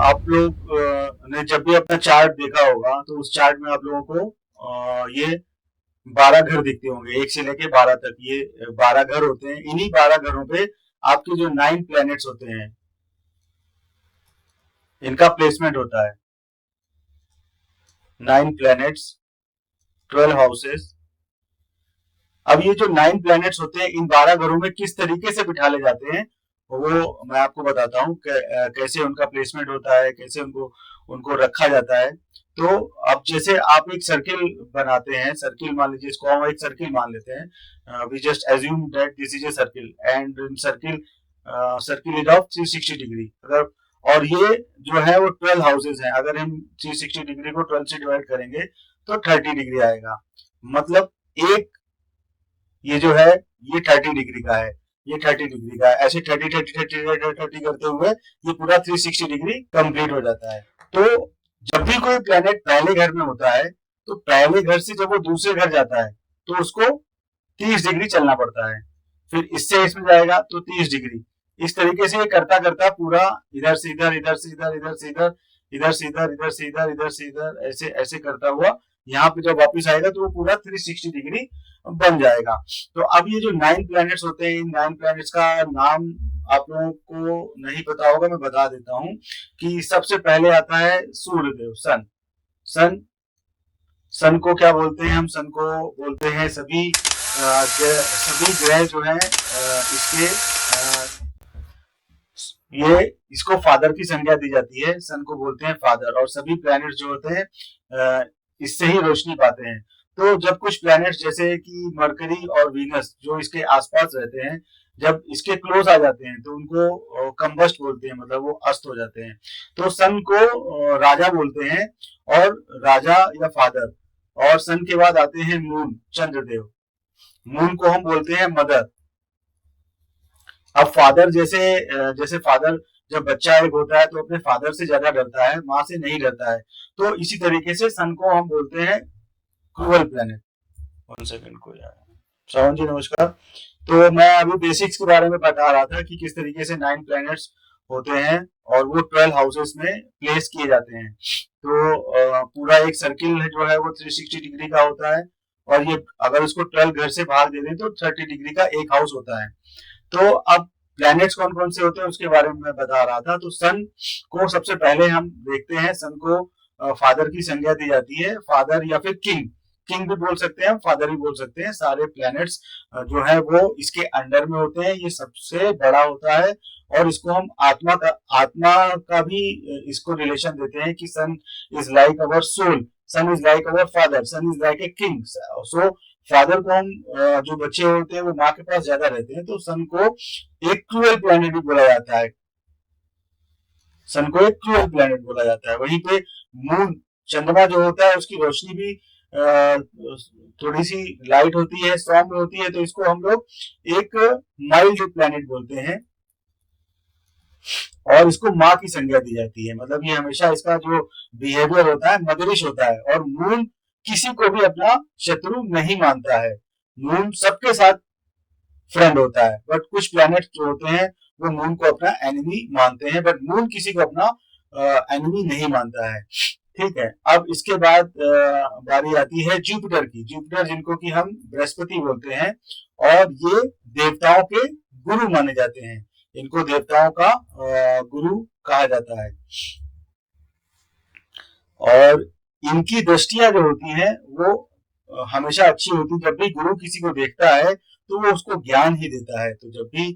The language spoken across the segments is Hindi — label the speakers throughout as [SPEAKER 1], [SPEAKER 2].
[SPEAKER 1] आप लोग ने जब भी अपना चार्ट देखा होगा तो उस चार्ट में आप लोगों को ये 12 घर दिखते होंगे, 1 से लेके 12 तक। ये 12 घर होते हैं। इन्हीं 12 घरों पे आपके जो 9 प्लैनेट्स होते हैं, इनका प्लेसमेंट होता है। 9 प्लैनेट्स, 12 हाउसेस। अब ये जो 9 प्लैनेट्स होते हैं, इन 12 घरों में किस तरीके से बिठाले जाते हैं वो मैं आपको बताता हूँ। कैसे उनका प्लेसमेंट होता है, कैसे उनको उनको रखा जाता है। तो अब जैसे आप एक सर्किल बनाते हैं, सर्किल मान लीजिए, इसको हम एक सर्किल मान लेते हैं। We just assume that this is a circle and in circle circle is of 360 degree. अगर और ये जो है वो 12 हाउसेज हैं। अगर हम 360 डिग्री को 12 से डिवाइड करेंगे तो 30 डिग्री आएगा। मतलब एक ये जो है ये 30 डिग्री का है, ये 30 डिग्री का है। ऐसे 30 30 30 30 करते हुए ये पूरा 360 डिग्री कंप्लीट हो जाता है। तो जब भी कोई प्लेनेट पहले घर में होता है तो पहले घर से जब वो दूसरे घर जाता है तो उसको 30 डिग्री चलना पड़ता है। फिर इससे इसमें जाएगा तो 30 डिग्री। इस तरीके से ये करता करता पूरा इधर से इधर, इधर से इधर, इधर से इधर, इधर से इधर, इधर से इधर, इधर से इधर, ऐसे ऐसे करता हुआ यहाँ पे जब वापस आएगा तो वो पूरा 360 डिग्री बन जाएगा। तो अब ये जो 9 प्लैनेट्स होते हैं, इन 9 प्लैनेट्स का नाम आप लोगों को नहीं पता होगा, मैं बता देता हूँ कि सबसे पहले आता है सूर्यदेव, सन। सन सन को क्या बोलते हैं? हम सन को बोलते हैं सभी ग्रह जो है इसके ये इसको फादर की संज्ञा दी जाती है। सन को बोलते हैं फादर, और सभी प्लैनेट जो होते हैं इससे ही रोशनी पाते हैं। तो जब कुछ प्लैनेट्स जैसे कि मरकरी और वीनस जो इसके आसपास रहते हैं, जब इसके क्लोज आ जाते हैं तो उनको कंबस्ट बोलते हैं, मतलब वो अस्त हो जाते हैं। तो सन को राजा बोलते हैं, और राजा या फादर। और सन के बाद आते हैं मून, चंद्रदेव। मून को हम बोलते हैं मदर। अब फादर जैसे जैसे फादर जब बच्चा एक होता है तो अपने फादर से ज्यादा डरता है, माँ से नहीं डरता है। तो इसी तरीके से सन को हम बोलते हैं क्रूअल प्लेनेट। 1 सेकंड को यार। श्रवण जी नमस्कार। तो मैं अभी बेसिक्स के बारे में बता रहा था कि किस तरीके से 9 प्लैनेट्स होते हैं और वो 12 हाउसेस में प्लेस किए जाते हैं। तो पूरा एक सर्किल जो है वो 360 डिग्री का होता है, और ये अगर उसको 12 घर से भाग दे दें तो 30 डिग्री का एक हाउस होता है। तो अब प्लैनेट्स कौन कौन से होते हैं उसके बारे में मैं बता रहा था। तो सन को सबसे पहले हम देखते हैं, सन को फादर की संज्ञा दी जाती है। फादर या फिर किंग, किंग भी बोल सकते हैं, फादर भी बोल सकते हैं। सारे प्लैनेट्स जो है वो इसके अंडर में होते हैं। ये सबसे बड़ा होता है, और इसको हम आत्मा का भी इसको रिलेशन देते हैं कि son is like our soul, son is like our father, son is like a king. So father को हम जो बच्चे होते हैं वो माँ के पास ज्यादा रहते हैं, तो सन को एक क्रूअल प्लैनेट भी बोला जाता है। सन को एक क्रूअल प्लैनेट बोला जाता है। वहीं पे मून, चंद्रमा जो होता है उसकी रोशनी भी थोड़ी सी लाइट होती है, स्ट्रॉन्ग होती है, तो इसको हम लोग एक माइल्ड प्लैनेट बोलते हैं, और इसको माँ की संज्ञा दी जाती है। मतलब ये हमेशा इसका जो बिहेवियर होता है मदरिश होता है। और मून किसी को भी अपना शत्रु नहीं मानता है, मून सबके साथ फ्रेंड होता है। बट कुछ प्लैनेट जो होते हैं वो मून को अपना एनिमी मानते हैं, बट मून किसी को अपना एनिमी नहीं मानता है। ठीक है। अब इसके बाद बारी आती है जुपिटर की। जुपिटर जिनको कि हम बृहस्पति बोलते हैं, और ये देवताओं के गुरु माने जाते हैं। इनको देवताओं का गुरु कहा जाता है। और इनकी दृष्टियां जो होती हैं वो हमेशा अच्छी होती। जब भी गुरु किसी को देखता है तो वो उसको ज्ञान ही देता है। तो जब भी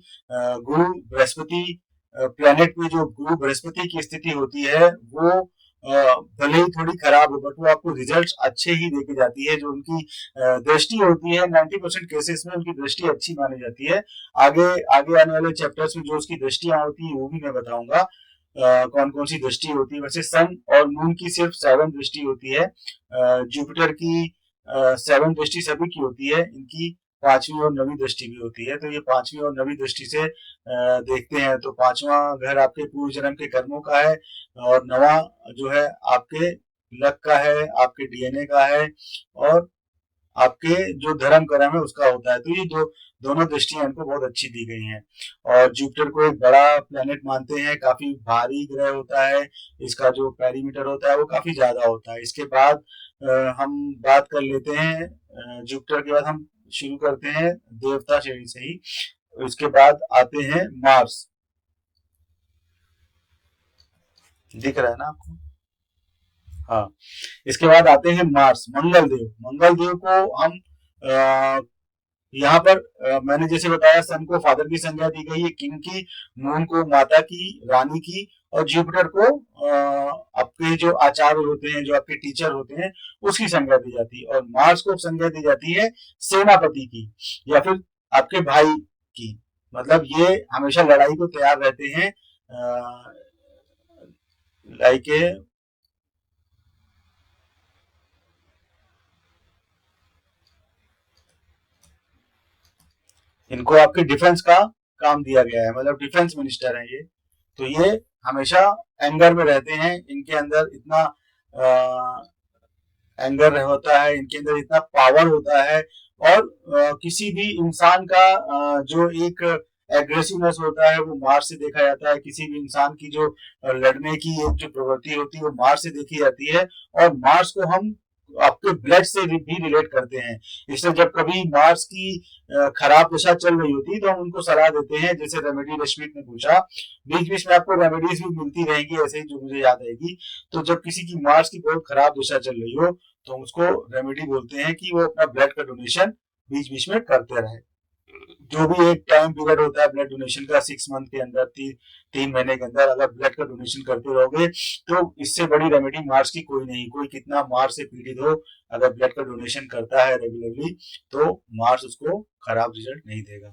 [SPEAKER 1] गुरु बृहस्पति प्लेनेट में जो गुरु बृहस्पति की स्थिति होती है वो भले ही थोड़ी खराब हो, बट वो आपको रिजल्ट्स अच्छे ही देके जाती है। जो उनकी दृष्टि होती है 90% केसेस में उनकी दृष्टि अच्छी मानी जाती है। आगे आगे आने वाले चैप्टर्स में जो उसकी दृष्टियां होती है वो भी मैं बताऊंगा कौन कौन सी दृष्टि होती है। वैसे सन और मून की सिर्फ 7 दृष्टि होती है। जुपिटर की 7 दृष्टि सभी की होती है। इनकी 5वीं और 9वीं दृष्टि भी होती है। तो ये 5वीं और 9वीं दृष्टि से देखते हैं तो 5वां घर आपके पूर्व जन्म के कर्मों का है, और 9वां जो है आपके लक का है, आपके डीएनए का है, और आपके जो धर्म कर्म है उसका होता है। तो ये दोनों दृष्टियां इनको बहुत अच्छी दी गई हैं। और जुपिटर को एक बड़ा प्लेनेट मानते हैं, काफी भारी ग्रह होता है, इसका जो पेरीमीटर होता है वो काफी ज्यादा होता है। इसके बाद हम बात कर लेते हैं जुपिटर के बाद हम शुरू करते हैं देवता श्रेणी से ही। इसके बाद आते हैं मार्स। दिख रहा है ना आपको? हाँ। इसके बाद आते हैं मार्स, मंगल देव। मंगल देव को हम यहाँ पर मैंने जैसे बताया सन को फादर की संज्ञा दी गई है, किंग की, मून को माता की, रानी की, और जुपिटर को आपके जो आचार्य होते हैं, जो आपके टीचर होते हैं, उसकी संज्ञा दी जाती है। और मार्स को संज्ञा दी जाती है सेनापति की या फिर आपके भाई की। मतलब ये हमेशा लड़ाई को तैयार रहते हैं। लाइक इनको आपके डिफेंस का काम दिया गया है, मतलब डिफेंस मिनिस्टर है ये। तो ये हमेशा एंगर में रहते हैं, इनके अंदर इतना एंगर होता है, इनके अंदर इतना पावर होता है। और किसी भी इंसान का जो एक एग्रेसिवनेस होता है वो मार्स से देखा जाता है। किसी भी इंसान की जो लड़ने की एक जो प्रवृत्ति होती है वो मार्स से देखी जाती है। और मार्स को हम आपके ब्लड से भी रिलेट करते हैं। इसलिए जब कभी मार्स की खराब दशा चल रही होती है तो हम उनको सलाह देते हैं, जैसे रेमेडी रश्मित ने पूछा, बीच बीच में आपको रेमेडीज भी मिलती रहेंगी ऐसे ही जो मुझे याद आएगी। तो जब किसी की मार्स की बहुत खराब दशा चल रही हो तो उसको रेमेडी बोलते हैं कि वो अपना ब्लड का डोनेशन बीच बीच में करते रहे। जो भी एक टाइम पीरियड होता है ब्लड डोनेशन का, 6 मंथ के अंदर, 3 महीने के अंदर अगर ब्लड का डोनेशन करते रहोगे तो इससे बड़ी रेमेडी मार्स की कोई नहीं। कोई कितना मार्स से पीड़ित हो, अगर ब्लड का डोनेशन करता है रेगुलरली तो मार्स उसको खराब रिजल्ट नहीं देगा।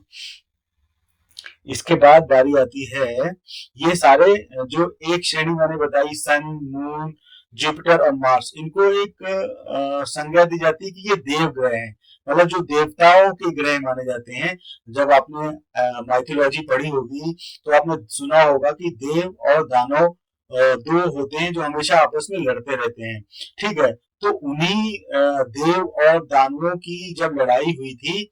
[SPEAKER 1] इसके बाद बारी आती है, ये सारे जो एक श्रेणी मैंने बताई, सन, मून, जुपिटर और मार्स, इनको एक संज्ञा दी जाती है कि ये देव ग्रह हैं, मतलब जो देवताओं के ग्रह माने जाते हैं। जब आपने माइथोलॉजी पढ़ी होगी तो आपने सुना होगा कि देव और दानव दो होते हैं जो हमेशा आपस में लड़ते रहते हैं, ठीक है। तो उन्हीं देव और दानवों की जब लड़ाई हुई थी,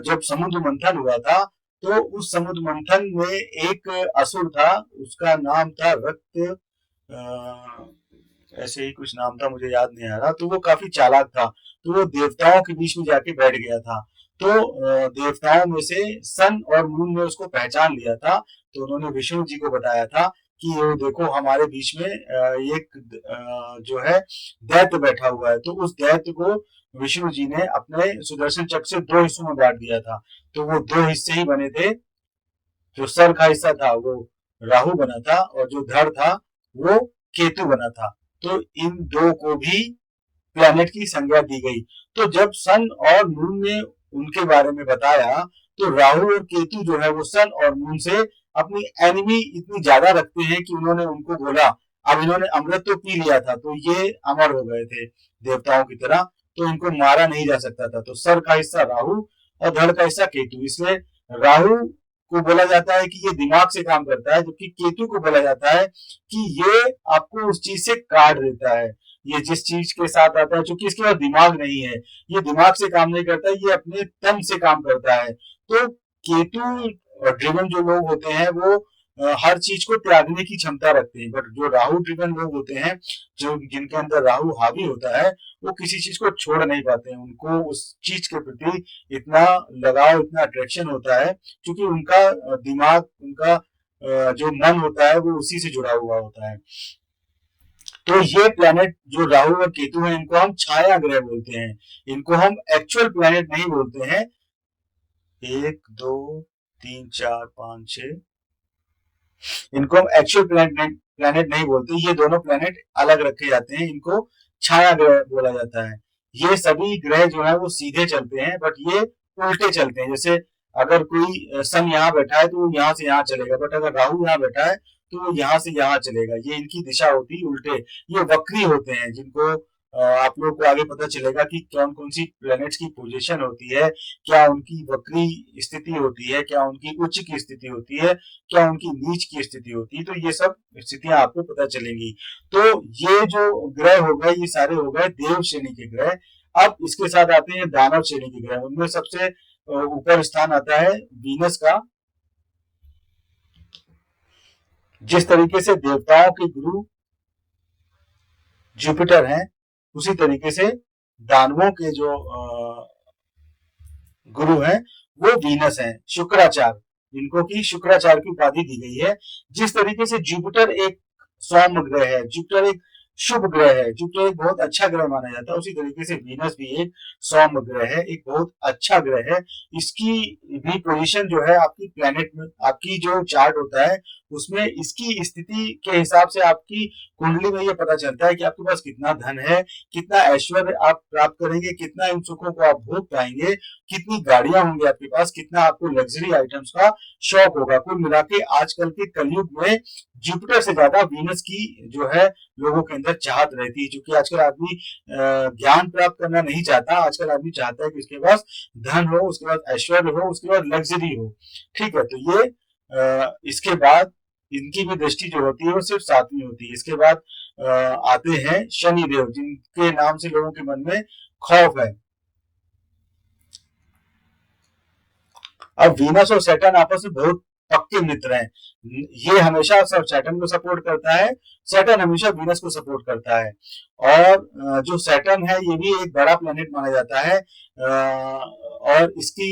[SPEAKER 1] जब समुद्र मंथन हुआ था, तो उस समुद्र मंथन में एक असुर था, उसका नाम था रक्त, ऐसे ही कुछ नाम था, मुझे याद नहीं आ रहा। तो वो काफी चालाक था, तो वो देवताओं के बीच में जाके बैठ गया था। तो देवताओं में से सन और मून ने उसको पहचान लिया था। तो उन्होंने विष्णु जी को बताया था कि ये देखो हमारे बीच में एक जो है दैत्य बैठा हुआ है। तो उस दैत्य को विष्णु जी ने अपने सुदर्शन चक्र से 2 हिस्सों में बांट दिया था। तो वो 2 हिस्से ही बने थे। जो सर का हिस्सा था वो राहु बना था और जो धड़ था वो केतु बना था। तो इन दो को भी प्लैनेट की संज्ञा दी गई। तो जब सन और मून ने उनके बारे में बताया तो राहु और केतु जो है वो सन और मून से अपनी एनिमी इतनी ज्यादा रखते हैं कि उन्होंने उनको बोला, अब इन्होंने अमृत तो पी लिया था तो ये अमर हो गए थे देवताओं की तरह, तो इनको मारा नहीं जा सकता था। तो सर का हिस्सा राहु और धड़ का हिस्सा केतु, इसलिए राहु को बोला जाता है कि ये दिमाग से काम करता है, जबकि केतु को बोला जाता है कि ये आपको उस चीज से काट देता है। ये जिस चीज के साथ आता है, चूंकि इसके पास दिमाग नहीं है, ये दिमाग से काम नहीं करता, ये अपने तन से काम करता है। तो केतु ड्रिवन जो लोग होते हैं वो हर चीज को त्यागने की क्षमता रखते हैं, बट जो राहु ड्रिवन लोग होते हैं, जो जिनके अंदर राहु हावी होता है, वो किसी चीज को छोड़ नहीं पाते हैं। उनको उस चीज के प्रति इतना लगाव, इतना अट्रैक्शन होता है, क्योंकि उनका दिमाग, उनका जो मन होता है वो उसी से जुड़ा हुआ होता है। तो ये प्लैनेट जो राहु और केतु है, इनको हम छाया ग्रह बोलते हैं, इनको हम एक्चुअल प्लैनेट नहीं बोलते हैं। 1 2 3 4 5 6, इनको हम एक्चुअल प्लैनेट नहीं बोलते। ये दोनों प्लैनेट अलग रखे जाते हैं, इनको छाया ग्रह बोला जाता है। ये सभी ग्रह जो है वो सीधे चलते हैं, बट ये उल्टे चलते हैं। जैसे अगर कोई सन यहाँ बैठा है तो वो यहाँ से यहाँ चलेगा, बट अगर राहु यहाँ बैठा है तो वो यहाँ से यहाँ चलेगा। ये इनकी दिशा होती है उल्टे, ये वक्री होते हैं, जिनको आप लोग को आगे पता चलेगा कि कौन कौन सी प्लैनेट्स की पोजीशन होती है, क्या उनकी वक्री स्थिति होती है, क्या उनकी उच्च की स्थिति होती है, क्या उनकी नीच की स्थिति होती है। तो ये सब स्थितियां आपको पता चलेंगी। तो ये जो ग्रह हो गए, ये सारे हो गए देव श्रेणी के ग्रह। अब इसके साथ आते हैं दानव श्रेणी के ग्रह। उनमें सबसे ऊपर स्थान आता है वीनस का। जिस तरीके से देवताओं के गुरु जुपिटर हैं, उसी तरीके से दानवों के जो गुरु हैं वो वीनस हैं, शुक्राचार्य, जिनको की शुक्राचार्य की उपाधि दी गई है। जिस तरीके से जुपिटर एक सौम्य ग्रह है, जुपिटर एक शुभ ग्रह है, जुपिटर एक बहुत अच्छा ग्रह माना जाता है, उसी तरीके से वीनस भी एक सौम्य ग्रह है, एक बहुत अच्छा ग्रह है। इसकी भी पोजीशन जो है आपकी प्लेनेट में, आपकी जो चार्ट होता है उसमें इसकी स्थिति के हिसाब से आपकी कुंडली में ये पता चलता है कि आपके पास कितना धन है, कितना ऐश्वर्य आप प्राप्त करेंगे, कितना इन सुखों को आप भोग पाएंगे, कितनी गाड़ियां होंगी आपके पास, कितना आपको लग्जरी आइटम्स का शौक होगा। कुल मिला के आजकल के कलयुग में जुपिटर से ज्यादा वीनस की जो है लोगों के अंदर चाहत रहती है, क्योंकि आजकल आदमी ज्ञान प्राप्त करना नहीं चाहता। आजकल आदमी चाहता है कि उसके पास धन हो, उसके पास ऐश्वर्य हो, उसके पास लग्जरी हो। ठीक है, तो ये इसके बाद इनकी भी दृष्टि जो होती है वो सिर्फ 7वीं होती है। इसके बाद आते हैं शनि देव, जिनके नाम से लोगों के मन में खौफ है। अब वीनस और सैटर्न आपस में बहुत पक्के मित्र हैं। ये हमेशा सब सैटर्न को सपोर्ट करता है, सैटर्न हमेशा वीनस को सपोर्ट करता है। और जो सैटर्न है ये भी एक बड़ा प्लेनेट माना जाता है। और इसकी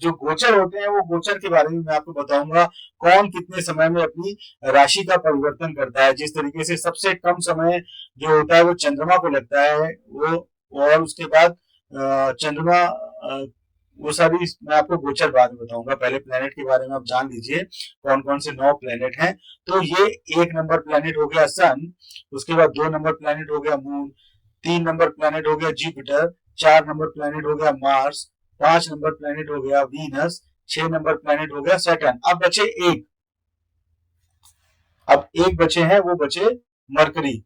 [SPEAKER 1] जो गोचर होते हैं वो गोचर के बारे में मैं आपको बताऊंगा, कौन कितने समय में अपनी राशि का परिवर्तन करता है। जिस तरीके से सबसे कम समय जो होता है वो चंद्रमा को लगता है, वो और उसके बाद चंद्रमा वो सारी मैं आपको गोचर बाद में बताऊंगा। पहले प्लेनेट के बारे में आप जान लीजिए कौन कौन से 9 प्लेनेट हैं। तो ये 1 नंबर प्लेनेट हो गया सन, उसके बाद 2 नंबर प्लेनेट हो गया मून, 3 नंबर प्लेनेट हो गया जुपिटर, 4 नंबर प्लेनेट हो गया मार्स, 5 नंबर प्लेनेट हो गया वीनस, 6 नंबर प्लेनेट हो गया सैटर्न। अब बचे एक, अब एक बचे हैं, वो बचे मरकरी।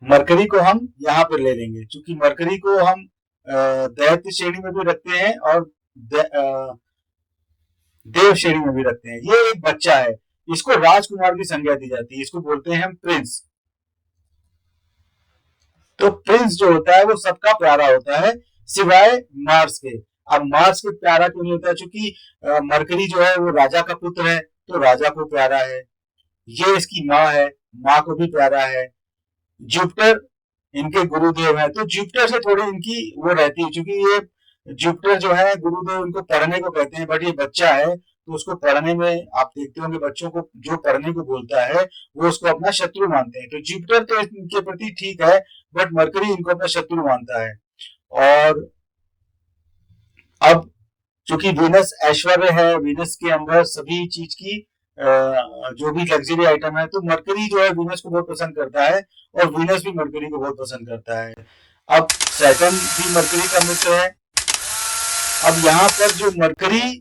[SPEAKER 1] मरकरी को हम यहाँ पर ले लेंगे, क्योंकि मरकरी को हम दैत्य श्रेणी में भी रखते हैं और देव श्रेणी में भी रखते हैं। ये एक बच्चा है, इसको राजकुमार की संज्ञा दी जाती है, इसको बोलते हैं हम प्रिंस। तो प्रिंस जो होता है वो सबका प्यारा होता है सिवाय मार्स के। अब मार्स के प्यारा क्यों नहीं होता है? क्योंकि मरकरी जो है वो राजा का पुत्र है, तो राजा को प्यारा है। ये इसकी माँ है, माँ को भी प्यारा है। जुपिटर इनके गुरुदेव है, तो जुपिटर से थोड़ी इनकी वो रहती है, क्योंकि ये जुपिटर जो है गुरुदेव इनको पढ़ने को कहते हैं, बट ये बच्चा है तो उसको पढ़ने में आप देखते होंगे बच्चों को जो पढ़ने को बोलता है वो उसको अपना शत्रु मानते हैं। तो जुपिटर तो इनके प्रति ठीक है, बट मरकरी इनको अपना शत्रु मानता है। और अब चूंकि वीनस ऐश्वर्य है, वीनस के अंदर सभी चीज की जो भी लग्जरी आइटम है, तो मरकरी जो है वीनस को बहुत पसंद करता है और वीनस भी मरकरी को बहुत पसंद करता है। अब सैटर्न भी मरकरी का मित्र है। अब यहाँ पर जो मरकरी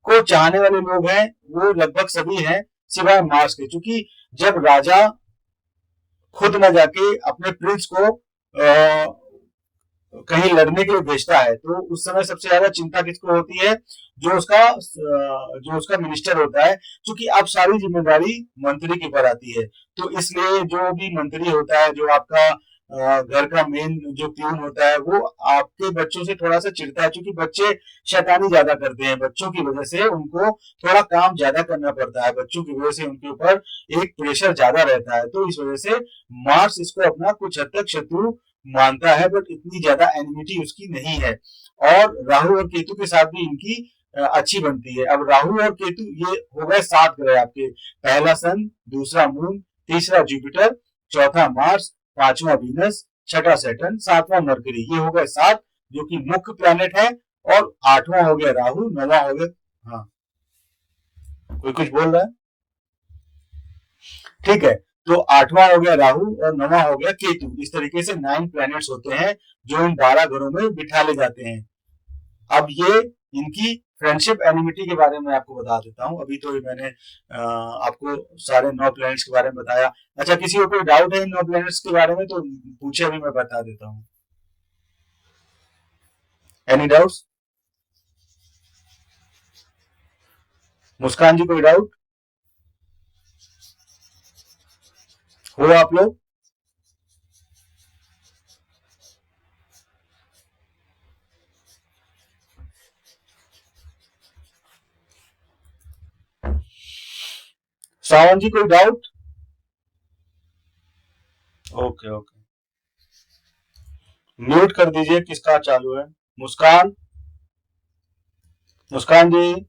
[SPEAKER 1] को चाहने वाले लोग हैं वो लगभग सभी हैं सिवाय मार्स के, क्योंकि जब राजा खुद न जाके अपने प्रिंस को कहीं लड़ने के लिए भेजता है, तो उस समय सबसे ज्यादा चिंता किसको होती है? जो उसका मिनिस्टर होता है, क्योंकि अब सारी जिम्मेदारी मंत्री के ऊपर आती है। तो इसलिए जो भी मंत्री होता है, जो आपका घर का मेन जो प्यून होता है, वो आपके बच्चों से थोड़ा सा चिढ़ता है, क्योंकि बच्चे शैतानी ज्यादा करते हैं। बच्चों की वजह से उनको थोड़ा काम ज्यादा करना पड़ता है, बच्चों की वजह से उनके ऊपर एक प्रेशर ज्यादा रहता है। तो इस वजह से मार्स इसको अपना कुछ हद तक शत्रु मानता है, बट इतनी ज्यादा एनिमिटी उसकी नहीं है। और राहु और केतु के साथ भी इनकी अच्छी बनती है। अब राहु और केतु ये हो गए 7 ग्रह आपके, पहला सन, दूसरा मून, तीसरा जुपिटर, चौथा मार्स, 5वां वीनस, छठा सैटर्न, 7वां मरकरी। ये हो गए 7 जो कि मुख्य प्लैनेट है। और 8वां हो गया राहु, 9वां हो गया, हाँ कोई कुछ बोल रहा है? ठीक है, तो 8वां हो गया राहु और 9वां हो गया केतु। इस तरीके से 9 प्लैनेट्स होते हैं जो इन 12 घरों में बिठा ले जाते हैं। अब ये इनकी फ्रेंडशिप एनिमिटी के बारे में आपको बता देता हूं। अभी तो मैंने आपको सारे 9 प्लैनेट्स के बारे में बताया। अच्छा, किसी को कोई डाउट है इन 9 प्लैनेट्स के बारे में तो पूछे, अभी मैं बता देता हूं। Any doubts? मुस्कान जी कोई डाउट हो आप लोग? सावन जी कोई डाउट? ओके ओके, म्यूट कर दीजिए किसका चालू है। मुस्कान, मुस्कान जी।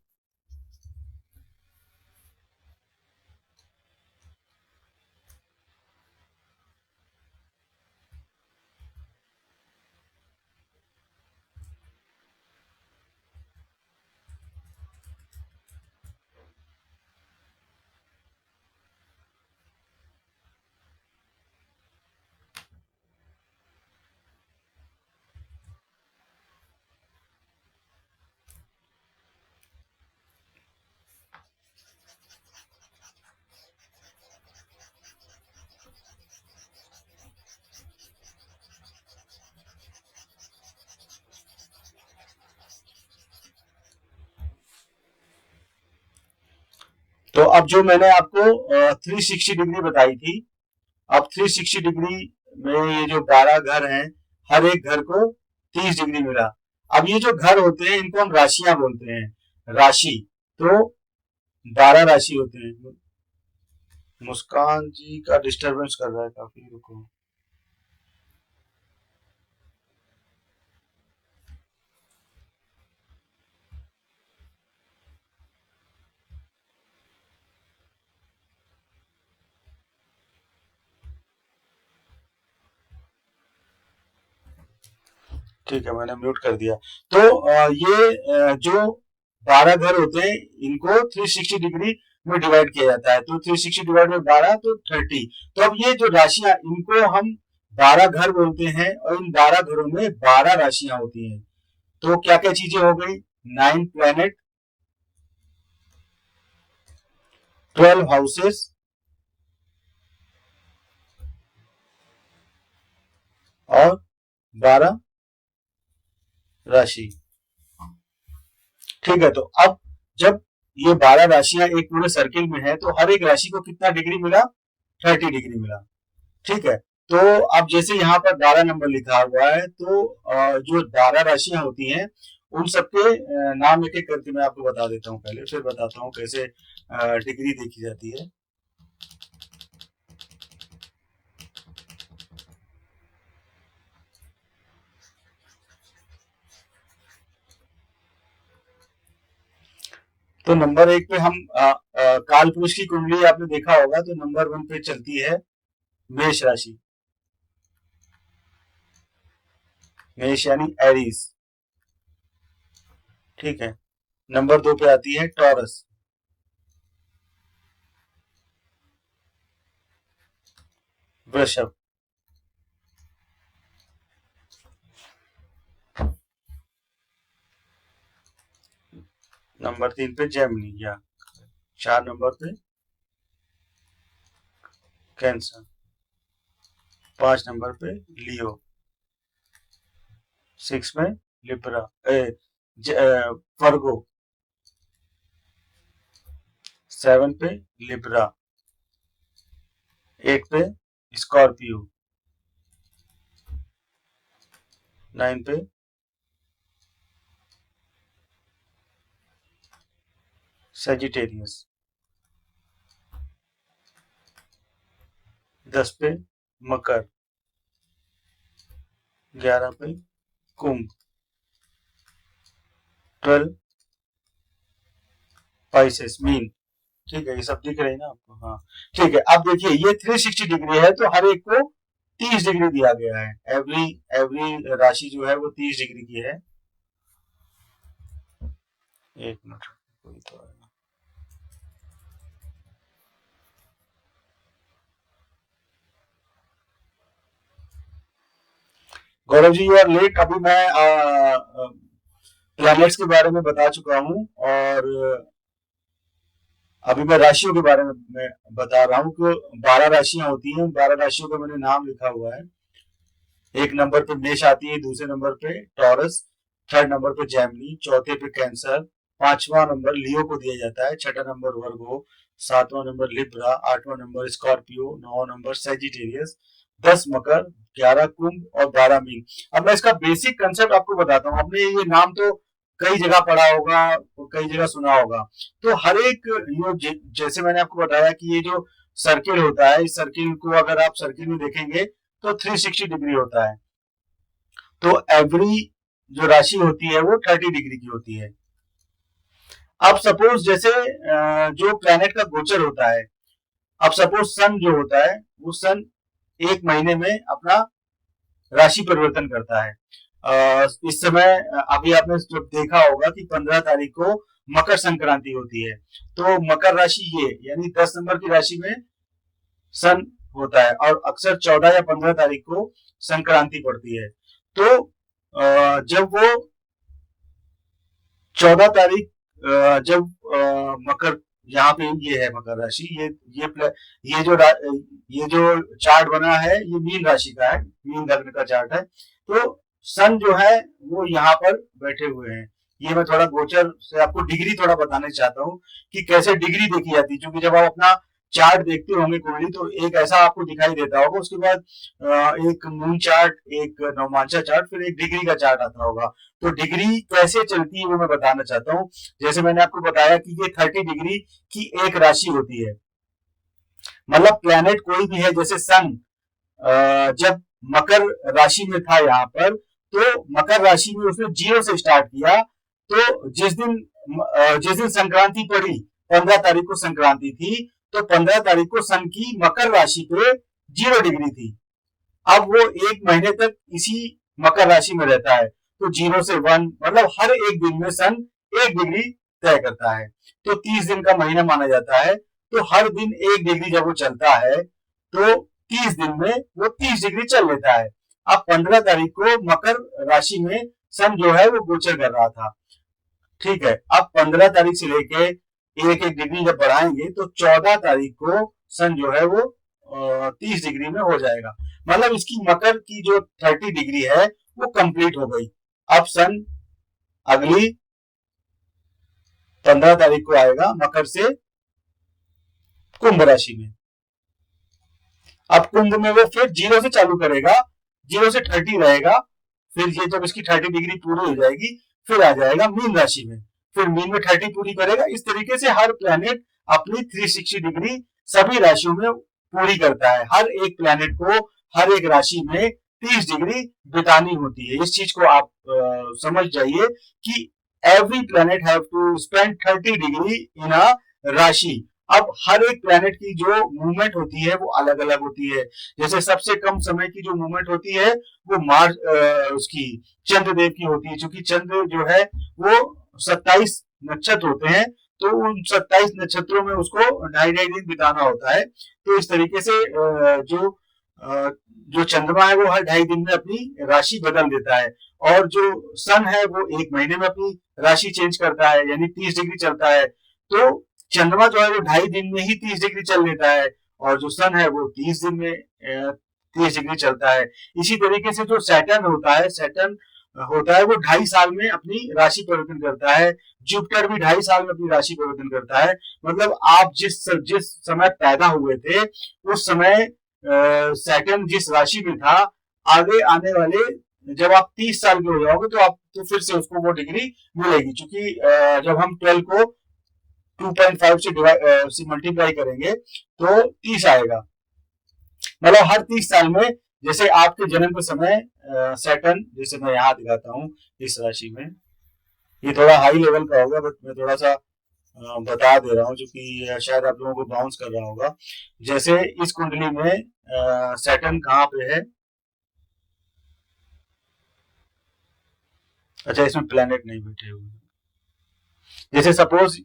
[SPEAKER 1] तो अब जो मैंने आपको 360 डिग्री बताई थी, अब 360 डिग्री में ये जो 12 घर हैं, हर एक घर को 30 डिग्री मिला। अब ये जो घर होते हैं इनको हम राशियां बोलते हैं, राशि। तो 12 राशि होते हैं। मुस्कान जी का डिस्टरबेंस कर रहा है काफी, रुको। ठीक है, मैंने म्यूट कर दिया। तो ये जो 12 घर होते हैं इनको 360 डिग्री में डिवाइड किया जाता है। तो 360 डिवाइड बाई 12 तो 30। तो अब ये जो राशियां इनको हम 12 घर बोलते हैं और इन 12 घरों में 12 राशियां होती हैं। तो क्या क्या चीजें हो गई? 9 प्लैनेट, 12 हाउसेस और 12 राशि। ठीक है, तो अब जब ये 12 राशियां एक पूरे सर्किल में है तो हर एक राशि को कितना डिग्री मिला? 30 डिग्री मिला। ठीक है, तो अब जैसे यहाँ पर 12 नंबर लिखा हुआ है, तो जो 12 राशियां होती हैं उन सबके नाम एक एक करके मैं आपको बता देता हूँ पहले, फिर बताता हूँ कैसे डिग्री देखी जाती है। तो नंबर 1 पे हम काल पुरुष की कुंडली आपने देखा होगा, तो नंबर 1 पे चलती है मेष राशि। मेष यानी एरीज। ठीक है, नंबर 2 पे आती है टॉरस। वृषभ। नंबर 3 पे जेमिनी या 4 नंबर पे कैंसर। 5 नंबर पे लियो। 6 में लिब्रा, फर्गो। 7 पे लिब्रा। 8 पे स्कॉर्पियो। 9 पे सेजिटेरियस। 10 पे मकर। 11 पे कुंभ। 12 पाइसेस मीन। ठीक है, ये सब दिख रही है ना आपको? हाँ, ठीक है। अब देखिए ये 360 डिग्री है तो हर एक को 30 डिग्री दिया गया है। एवरी एवरी राशि जो है वो 30 डिग्री की है। एक मिनट, कोई तो है। Gaurav ji you are late. अभी मैं प्लैनेट्स के बारे में बता चुका हूँ और अभी मैं राशियों के बारे में मैं बता रहा हूँ कि 12 राशियां होती हैं। 12 राशियों का मैंने नाम लिखा हुआ है। एक नंबर पे मेष आती है, दूसरे नंबर पे टॉरस, थर्ड नंबर पे जेमिनी, चौथे पे कैंसर, पांचवा नंबर लियो को दिया जाता है, छठा नंबर वर्गो, सातवां नंबर लिब्रा, आठवां नंबर स्कॉर्पियो, नौ नंबर सेजिटेरियस, 10 मकर, 11 कुंभ और 12 मीन। अब मैं इसका बेसिक कंसेप्ट आपको बताता हूँ। आपने ये नाम तो कई जगह पढ़ा होगा, कई जगह सुना होगा। तो हर एक जैसे मैंने आपको बताया कि ये जो सर्किल होता है, इस सर्किल को अगर आप सर्किल में देखेंगे तो 360 डिग्री होता है। तो एवरी जो राशि होती है वो 30 डिग्री की होती है। अब सपोज जैसे जो प्लैनेट का गोचर होता है, अब सपोज सन जो होता है वो सन एक महीने में अपना राशि परिवर्तन करता है। इस समय अभी आपने जब देखा होगा कि 15 तारीख को मकर संक्रांति होती है, तो मकर राशि ये यानी 10 नंबर की राशि में सन होता है और अक्सर 14 या 15 तारीख को संक्रांति पड़ती है। तो जब वो 14 तारीख जब मकर, यहाँ पे ये है मकर राशि, ये जो चार्ट बना है ये मीन राशि का है, मीन लग्न का चार्ट है। तो सन जो है वो यहाँ पर बैठे हुए हैं। ये मैं थोड़ा गोचर से आपको डिग्री थोड़ा बताना चाहता हूँ कि कैसे डिग्री देखी जाती है, क्योंकि जब आप अपना चार्ट देखते होंगे कुंडली तो एक ऐसा आपको दिखाई देता होगा, उसके बाद एक मून चार्ट, एक नवमांशा चार्ट, फिर एक डिग्री का चार्ट आता होगा। तो डिग्री कैसे चलती है वो मैं बताना चाहता हूँ। जैसे मैंने आपको बताया कि ये 30 डिग्री की एक राशि होती है, मतलब प्लैनेट कोई भी है, जैसे सन जब मकर राशि में था यहाँ पर, तो मकर राशि में उसने 0 से स्टार्ट किया। तो जिस दिन संक्रांति पड़ी, 15 तारीख को संक्रांति थी, तो 15 तारीख को सन की मकर राशि पे 0 डिग्री थी। अब वो एक महीने तक इसी मकर राशि में रहता है, तो 0 से 1 मतलब हर एक दिन में सन 1 डिग्री तय करता है। तो 30 दिन का महीना माना जाता है। तो हर दिन 1 डिग्री जब वो चलता है तो 30 दिन में वो 30 डिग्री चल लेता है। अब 15 तारीख को मकर राशि में सन जो है वो गोचर कर रहा था, ठीक है। अब 15 तारीख से लेके एक एक डिग्री जब बढ़ाएंगे तो 14 तारीख को सन जो है वो 30 डिग्री में हो जाएगा। मतलब इसकी मकर की जो 30 डिग्री है वो कंप्लीट हो गई। अब सन अगली 15 तारीख को आएगा मकर से कुंभ राशि में। अब कुंभ में वो फिर 0 से चालू करेगा, 0 से 30 रहेगा, फिर ये जब इसकी 30 डिग्री पूरी हो जाएगी फिर आ जाएगा मीन राशि में, फिर मीन में 30 पूरी करेगा। इस तरीके से हर प्लैनेट अपनी 360 डिग्री सभी राशियों में पूरी करता है। हर एक प्लैनेट को हर एक राशि में 30 डिग्री बितानी होती है। इस चीज को आप समझ जाइए कि every planet have to spend 30 degree in a rashi. अब हर एक प्लैनेट की जो मूवमेंट होती है वो अलग अलग होती है। जैसे सबसे कम समय की जो मूवमेंट होती है वो मार्च उसकी चंद्रदेव की होती है, क्योंकि चंद्र जो है वो 27 नक्षत्र होते हैं, तो उन 27 नक्षत्रों में उसको 2.5 दिन बिताना होता है। तो इस तरीके से जो चंद्रमा है वो हर 2.5 दिन में अपनी राशि बदल देता है, और जो सन है वो 1 महीने में अपनी राशि चेंज करता है, यानी 30 डिग्री चलता है। तो चंद्रमा जो है वो 2.5 दिन में ही 30 डिग्री चल लेता है, और जो सन है वो 30 दिन में 30 डिग्री चलता है। इसी तरीके से जो सैटर्न होता है वो 2.5 साल में अपनी राशि परिवर्तन करता है। जुपिटर भी 2.5 साल में अपनी राशि परिवर्तन करता है। मतलब आप जिस समय पैदा हुए थे उस समय सैटर्न जिस राशि में था, आगे आने वाले जब आप 30 साल के हो जाओगे तो फिर से उसको वो डिग्री मिलेगी, क्योंकि जब हम 12 को 2.5 से मल्टीप्लाई करेंगे तो 30 आएगा। मतलब हर 30 साल में, जैसे आपके जन्म के समय सैटर्न, जैसे मैं यहाँ दिखाता हूँ इस राशि में, ये थोड़ा हाई लेवल का होगा बट मैं थोड़ा सा बता दे रहा हूँ, जो कि शायद आप लोगों को बाउंस कर रहा होगा। जैसे इस कुंडली में सैटर्न कहाँ पे है, अच्छा इसमें प्लैनेट नहीं बैठे हुए। जैसे सपोज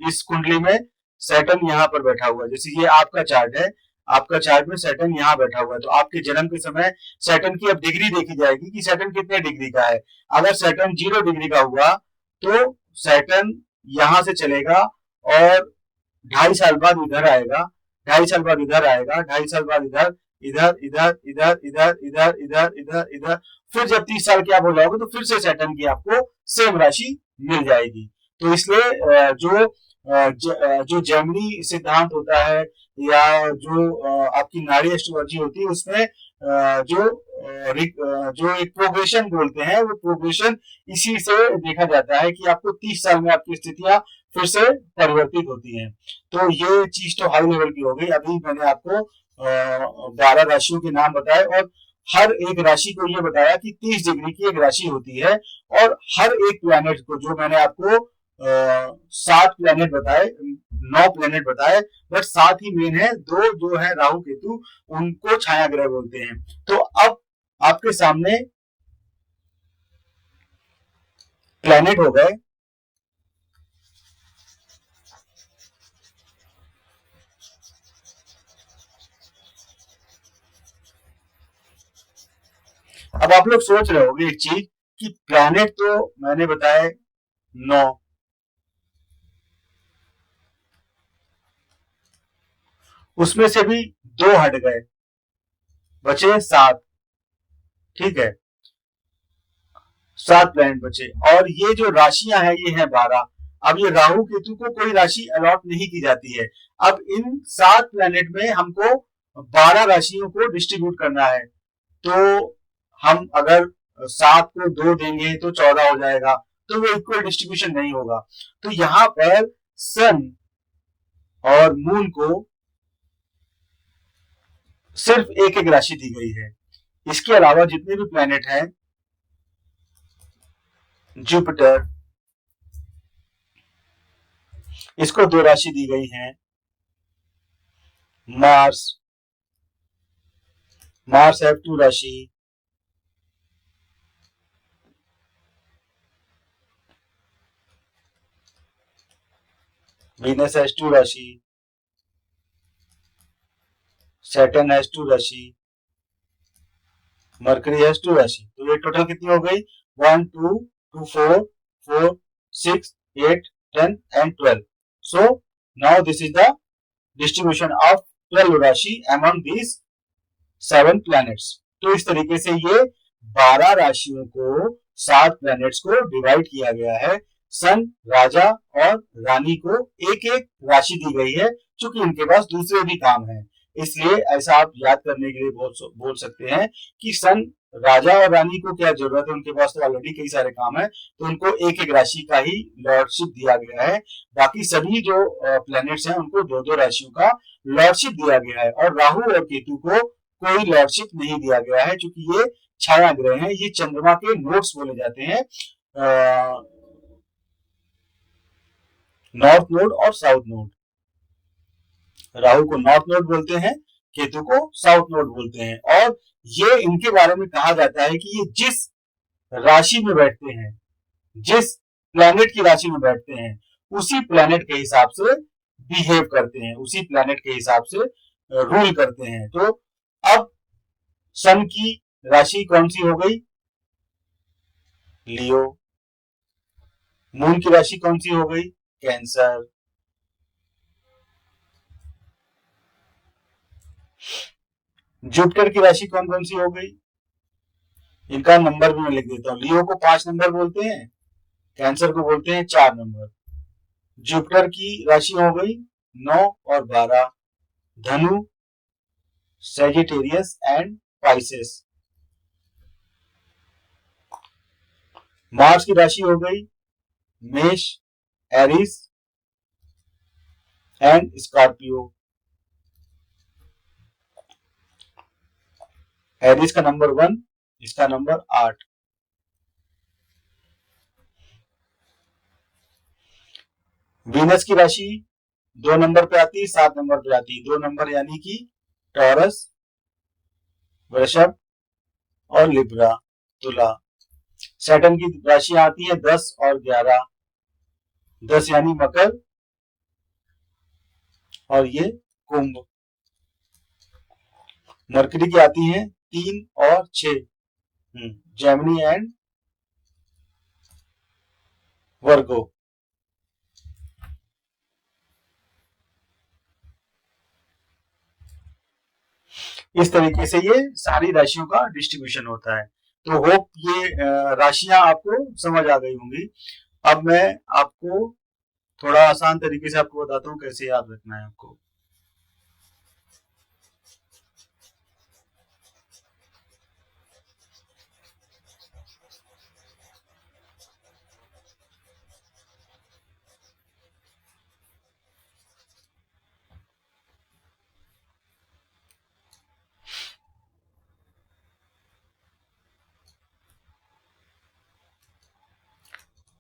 [SPEAKER 1] इस कुंडली में सैटर्न यहाँ पर बैठा हुआ है, जैसे ये आपका चार्ट है, आपका चार्ट में सैटर्न यहाँ बैठा हुआ है, तो आपके जन्म के समय सैटर्न की अब डिग्री देखी जाएगी कि सैटर्न कितने डिग्री का है। अगर सैटर्न 0 डिग्री का हुआ तो सैटर्न यहाँ से चलेगा और 2.5 साल बाद इधर आएगा, 2.5 साल बाद इधर आएगा, 2.5 साल बाद इधर, इधर इधर इधर इधर इधर इधर इधर इधर, फिर जब 30 साल के आप हो जाओगे तो फिर से सैटर्न की आपको सेम राशि मिल जाएगी। तो इसलिए जो जेमिनी सिद्धांत होता है या जो आपकी नाड़ी एस्ट्रोलॉजी होती है उसमें जो एक प्रोग्रेशन बोलते हैं, वो प्रोग्रेशन इसी से देखा जाता है कि आपको 30 साल में आपकी स्थितियां फिर से परिवर्तित होती हैं। तो ये चीज तो हाई लेवल की हो गई। अभी मैंने आपको 12 राशियों के नाम बताए और हर एक राशि को ये बताया कि 30 डिग्री की एक राशि होती है, और हर एक प्लैनेट को, जो मैंने आपको 7 प्लैनेट बताए, 9 प्लैनेट बताए, बट साथ ही मेन है दो जो है राहु केतु, उनको छाया ग्रह बोलते हैं। तो अब आपके सामने प्लैनेट हो गए। अब आप लोग सोच रहे होंगे एक चीज कि प्लैनेट तो मैंने बताए 9, उसमें से भी 2 हट गए, बचे 7। ठीक है, 7 प्लैनेट बचे, और ये जो राशियां हैं ये है 12। अब ये राहु केतु को कोई राशि अलॉट नहीं की जाती है। अब इन 7 प्लैनेट में हमको 12 राशियों को डिस्ट्रीब्यूट करना है। तो हम अगर 7 को 2 देंगे तो 14 हो जाएगा, तो वो इक्वल डिस्ट्रीब्यूशन नहीं होगा। तो यहां पर सन और मून को सिर्फ एक एक राशि दी गई है। इसके अलावा जितने भी प्लैनेट हैं, जुपिटर, इसको 2 राशि दी गई है। मार्स, मार्स है 2 राशि। वीनस हैज 2 राशि। सैटर्न हैज 2 राशि। मरकरी हैज 2 राशि। तो ये टोटल कितनी हो गई? 1 2 2 4 4 6 8 10 and 12. So now this is the distribution of 12 राशि among these 7 planets. तो इस तरीके से ये 12 राशियों को 7 प्लैनेट्स को डिवाइड किया गया है। सन, राजा और रानी को एक एक राशि दी गई है, क्योंकि इनके पास दूसरे भी काम है। इसलिए ऐसा आप याद करने के लिए बोल सकते हैं कि सन, राजा और रानी को क्या जरूरत है, उनके पास तो ऑलरेडी कई सारे काम है, तो उनको एक एक राशि का ही लॉर्डशिप दिया गया है। बाकी सभी जो प्लैनेट्स हैं उनको 2-2 राशियों का लॉर्डशिप दिया गया है, और राहु और केतु को कोई लॉर्डशिप नहीं दिया गया है, क्योंकि ये छाया ग्रह हैं। ये चंद्रमा के नोट्स बोले जाते हैं, नॉर्थ नोड और साउथ नोड। राहु को नॉर्थ नोड बोलते हैं, केतु को साउथ नोड बोलते हैं। और ये इनके बारे में कहा जाता है कि ये जिस राशि में बैठते हैं, जिस प्लैनेट की राशि में बैठते हैं, उसी प्लैनेट के हिसाब से बिहेव करते हैं, उसी प्लैनेट के हिसाब से रूल करते हैं। तो अब सन की राशि कौन सी हो गई? लियो। मून की राशि कौन सी हो गई? कैंसर। जुपिटर की राशि कौन कौन सी हो गई? इनका नंबर भी मैं लिख देता हूं। लियो को 5 नंबर बोलते हैं, कैंसर को बोलते हैं 4 नंबर। जुपिटर की राशि हो गई 9 और 12, धनु, सेजिटेरियस एंड पाइसेस। मार्स की राशि हो गई मेष, एरिस एंड स्कॉर्पियो। एरिस का नंबर 1, इसका नंबर 8। वीनस की राशि 2 नंबर पे आती है, 7 नंबर पे आती है। 2 नंबर यानी कि टॉरस, वृषभ और लिब्रा, तुला। सैटर्न की राशि आती है 10 और 11। 10 यानी मकर और ये कुंभ। मरकरी की आती है 3 और 6, जेमिनी एंड वर्गो। इस तरीके से ये सारी राशियों का डिस्ट्रीब्यूशन होता है। तो होप ये राशियां आपको समझ आ गई होंगी। अब मैं आपको थोड़ा आसान तरीके से आपको बताता हूँ कैसे याद रखना है आपको।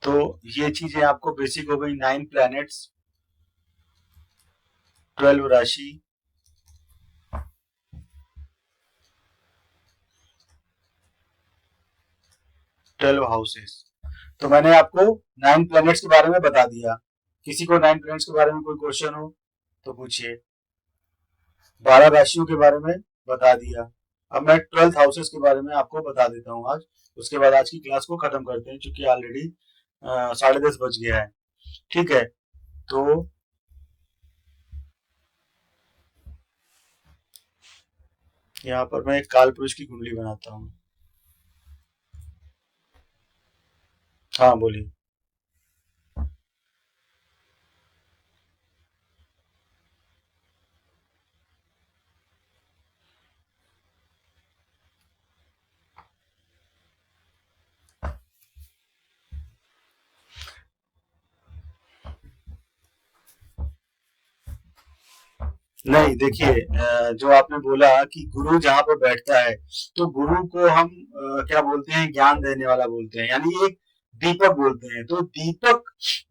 [SPEAKER 1] तो ये चीजें आपको बेसिक हो गई। 9 प्लैनेट्स, 12 राशि, 12 हाउसेस। तो मैंने आपको 9 प्लैनेट्स के बारे में बता दिया। किसी को 9 प्लैनेट्स के बारे में कोई क्वेश्चन हो तो पूछिए। 12 राशियों के बारे में बता दिया। अब मैं 12th हाउसेस के बारे में आपको बता देता हूँ आज। उसके बाद आज की क्लास को खत्म करते हैं, क्योंकि ऑलरेडी 10:30 बज गया है। ठीक है, तो यहाँ पर मैं एक काल पुरुष की कुंडली बनाता हूँ। हाँ बोलिए। नहीं, देखिए, जो आपने बोला कि गुरु जहाँ पर बैठता है, तो गुरु को हम क्या बोलते हैं, ज्ञान देने वाला बोलते हैं, यानी एक दीपक बोलते हैं। तो दीपक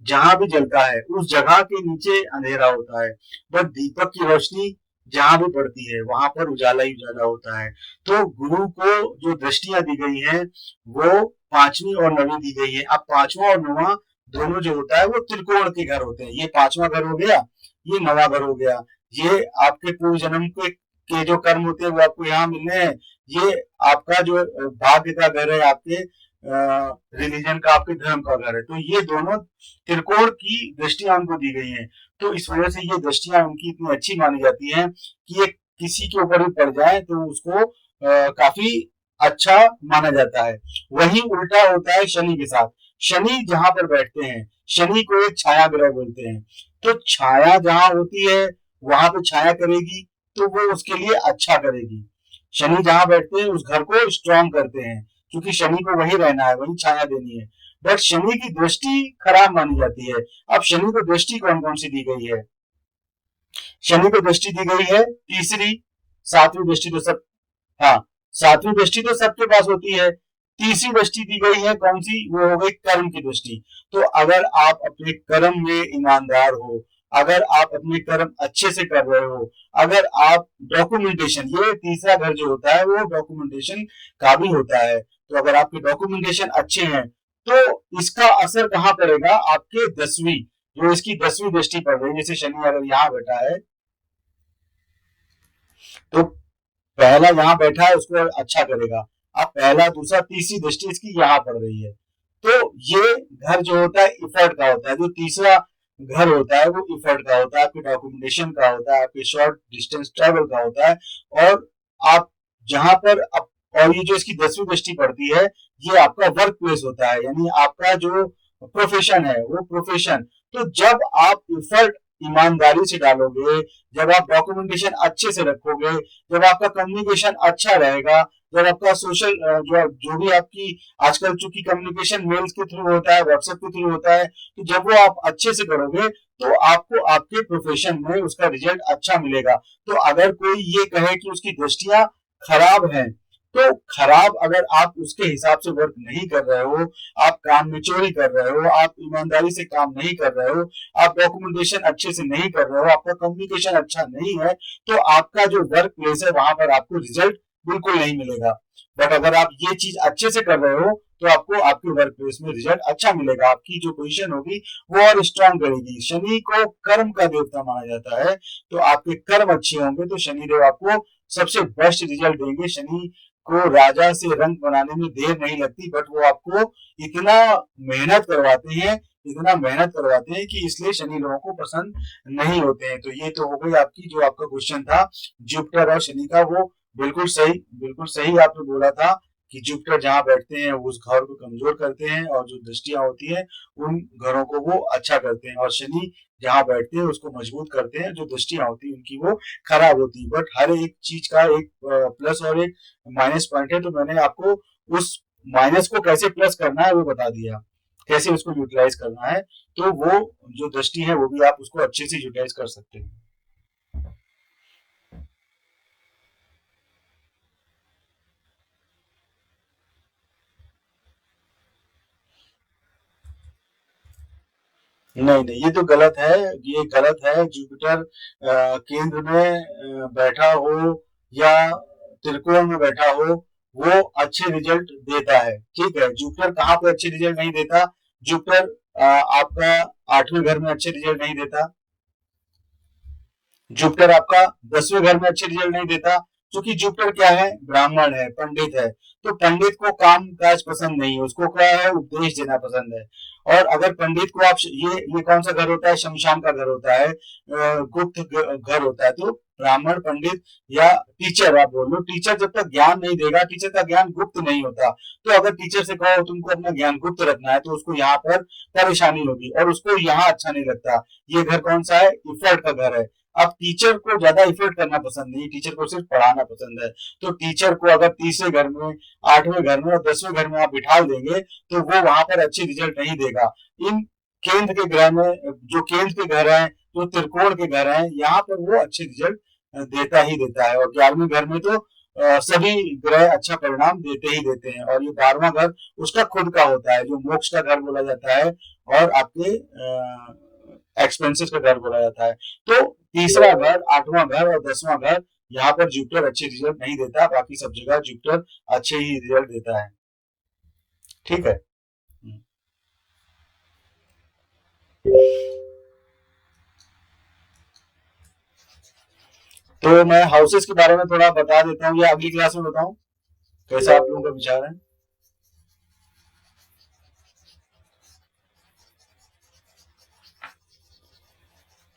[SPEAKER 1] जहां भी जलता है उस जगह के नीचे अंधेरा होता है, बट दीपक की रोशनी जहां भी पड़ती है वहां पर उजाला ही उजाला होता है। तो गुरु को जो दृष्टियां दी गई हैं वो पांचवी और नवी दी गई है। अब पांचवा और नवा दोनों जो होता है वो त्रिकोण के घर होते हैं। ये पांचवा घर हो गया, ये नवा घर हो गया। ये आपके पूर्व जन्म के जो कर्म होते हैं वो आपको यहाँ मिलने हैं। ये आपका जो भाग्य का घर है, आपके रिलीजन का, आपके धर्म का घर है। तो ये दोनों त्रिकोण की दृष्टियां उनको दी गई हैं। तो इस वजह से ये दृष्टियां उनकी इतनी अच्छी मानी जाती हैं कि ये किसी के ऊपर भी पड़ जाए तो उसको काफी अच्छा माना जाता है। वही उल्टा होता है शनि के साथ। शनि जहां पर बैठते हैं, शनि को एक छाया ग्रह बोलते हैं। तो छाया जहां होती है वहां पे छाया करेगी, तो वो उसके लिए अच्छा करेगी। शनि जहां बैठते हैं उस घर को स्ट्रांग करते हैं, क्योंकि शनि को वही रहना है, वही छाया देनी है। बट शनि की दृष्टि खराब मानी जाती है। अब शनि को दृष्टि कौन कौन सी दी गई है? शनि को दृष्टि दी गई है तीसरी, सातवीं दृष्टि तो सब, हाँ, सातवीं दृष्टि तो सबके पास होती है। तीसरी दृष्टि दी गई है कौन सी? वो हो गई कर्म की दृष्टि। तो अगर आप अपने कर्म में ईमानदार हो, अगर आप अपने कर्म अच्छे से कर रहे हो, अगर आप डॉक्यूमेंटेशन, ये तीसरा घर जो होता है वो डॉक्यूमेंटेशन का भी होता है। तो अगर आपके डॉक्यूमेंटेशन अच्छे हैं तो इसका असर कहाँ पड़ेगा? आपके 10वीं, जो इसकी 10वीं दृष्टि पड़ रही है, जैसे शनि अगर यहाँ बैठा है तो पहला यहाँ बैठा है उसको अच्छा करेगा। अब पहला दूसरा तीसरी दृष्टि इसकी यहाँ पड़ रही है। तो ये घर जो होता है इफर्ट का होता है। जो तीसरा घर होता है वो इफर्ट का होता है, आपके डॉक्यूमेंटेशन का होता है, आपके शॉर्ट डिस्टेंस ट्रेवल का होता है। और आप जहां पर और ये जो इसकी 10वीं दृष्टि पड़ती है, ये आपका वर्क प्लेस होता है, यानी आपका जो प्रोफेशन है वो प्रोफेशन। तो जब आप इफर्ट ईमानदारी से डालोगे, जब आप डॉक्यूमेंटेशन अच्छे से रखोगे, जब आपका कम्युनिकेशन अच्छा रहेगा, जब आपका सोशल जो भी आपकी आजकल चूंकि कम्युनिकेशन मेल्स के थ्रू होता है, व्हाट्सएप के थ्रू होता है, तो जब वो आप अच्छे से करोगे तो आपको आपके प्रोफेशन में उसका रिजल्ट अच्छा मिलेगा। तो अगर कोई ये कहे कि उसकी दृष्टियां खराब हैं, तो खराब, अगर आप उसके हिसाब से वर्क नहीं कर रहे हो, आप काम में चोरी कर रहे हो, आप ईमानदारी से काम नहीं कर रहे हो, आप डॉक्यूमेंटेशन अच्छे से नहीं कर रहे हो, आपका कम्युनिकेशन अच्छा नहीं है, तो आपका जो वर्क प्लेस है वहां पर आपको रिजल्ट बिल्कुल नहीं मिलेगा। बट अगर आप ये चीज अच्छे से कर रहे हो तो आपको आपके वर्क प्लेस में रिजल्ट अच्छा मिलेगा, आपकी जो पोजीशन होगी वो और स्ट्रांग करेगी। शनि को कर्म का देवता माना जाता है। तो आपके कर्म अच्छे होंगे तो शनिदेव आपको सबसे बेस्ट रिजल्ट देंगे। शनि को राजा से रंक बनाने में देर नहीं लगती, बट वो आपको इतना मेहनत करवाते हैं, इतना मेहनत करवाते हैं कि इसलिए शनि लोगों को पसंद नहीं होते हैं। तो ये तो हो गई आपकी, जो आपका क्वेश्चन था जुपिटर और शनि का, वो बिल्कुल सही, बिल्कुल सही आपने बोला था कि जुपिटर जहां बैठते हैं वो उस घर को कमजोर करते हैं, और जो दृष्टियां होती है उन घरों को वो अच्छा करते हैं, और शनि जहां बैठते हैं उसको मजबूत करते हैं, जो दृष्टियां होती है उनकी वो खराब होती है। बट हर एक चीज का एक प्लस और एक माइनस पॉइंट है, तो मैंने आपको उस माइनस को कैसे प्लस करना है वो बता दिया, कैसे उसको यूटिलाइज करना है। तो वो जो दृष्टि है वो भी आप उसको अच्छे से यूटिलाइज कर सकते हैं। नहीं नहीं, ये तो गलत है। ये गलत है। जुपिटर केंद्र में बैठा हो या त्रिकोण में बैठा हो, वो अच्छे रिजल्ट देता है। ठीक है, जुपिटर कहाँ पे अच्छे रिजल्ट नहीं देता? जुपिटर आपका 8वें घर में अच्छे रिजल्ट नहीं देता। जुपिटर आपका 10वें घर में अच्छे रिजल्ट नहीं देता, क्योंकि जुपिटर क्या है? ब्राह्मण है, पंडित है। तो पंडित को काम काज पसंद नहीं है, उसको क्या है? उपदेश देना पसंद है। और अगर पंडित को आप ये कौन सा घर होता है? शमशान का घर होता है, गुप्त घर होता है। तो ब्राह्मण, पंडित या टीचर, आप बोल लो, टीचर जब तक ज्ञान नहीं देगा, टीचर का ज्ञान गुप्त नहीं होता। तो अगर टीचर से कहो तुमको अपना ज्ञान गुप्त रखना है, तो उसको यहाँ पर परेशानी होगी और उसको यहाँ अच्छा नहीं लगता। ये घर कौन सा है? इफर्ट का घर है। अब टीचर को ज्यादा इफर्ट करना पसंद नहीं, टीचर को सिर्फ पढ़ाना पसंद है। तो टीचर को अगर 30वें घर में, 8वें घर में और 10वें घर में आप बिठा देंगे, तो वो वहां पर अच्छे रिजल्ट नहीं देगा। इन केंद्र के ग्रह में, जो केंद्र के घर हैं, जो त्रिकोण के घर हैं, यहाँ पर वो अच्छे रिजल्ट देता ही देता है। और 11वें घर में तो सभी ग्रह अच्छा परिणाम देते ही देते हैं। और ये 12वां घर उसका खुद का होता है, जो मोक्ष का घर बोला जाता है और आपके एक्सपेंसेस का घर बोला जाता है। तो तीसरा घर, 8वां घर और 10वां घर, यहाँ पर जुपिटर अच्छे रिजल्ट नहीं देता। बाकी सब जगह जुपिटर अच्छे ही रिजल्ट देता है। ठीक है। तो मैं हाउसेस के बारे में थोड़ा बता देता हूँ, या अगली क्लास में बताऊं? कैसा आप लोगों का विचार है?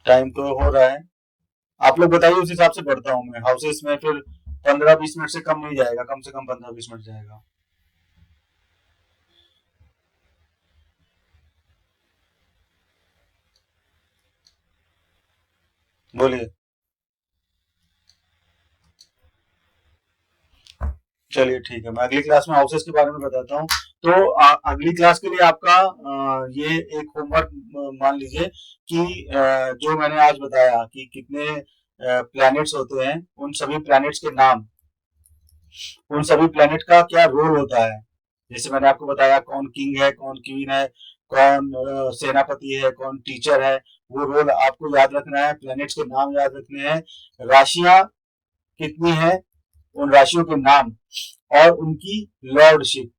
[SPEAKER 1] टाइम तो हो रहा है, आप लोग बताइए, उस हिसाब से पढ़ता हूँ मैं। हाउसेस में फिर 15-20 मिनट से कम नहीं जाएगा, कम से कम 15-20 मिनट जाएगा। बोलिए। चलिए ठीक है, मैं अगली क्लास में हाउसेस के बारे में बताता हूँ। तो अगली क्लास के लिए आपका ये एक होमवर्क मान लीजिए कि जो मैंने आज बताया कि कितने प्लैनेट्स होते हैं, उन सभी प्लैनेट्स के नाम, उन सभी प्लैनेट का क्या रोल होता है। जैसे मैंने आपको बताया कौन किंग है, कौन क्वीन है, कौन सेनापति है, कौन टीचर है, वो रोल आपको याद रखना है। प्लैनेट्स के नाम याद रखने हैं। राशियां कितनी है, उन राशियों के नाम और उनकी लॉर्डशिप,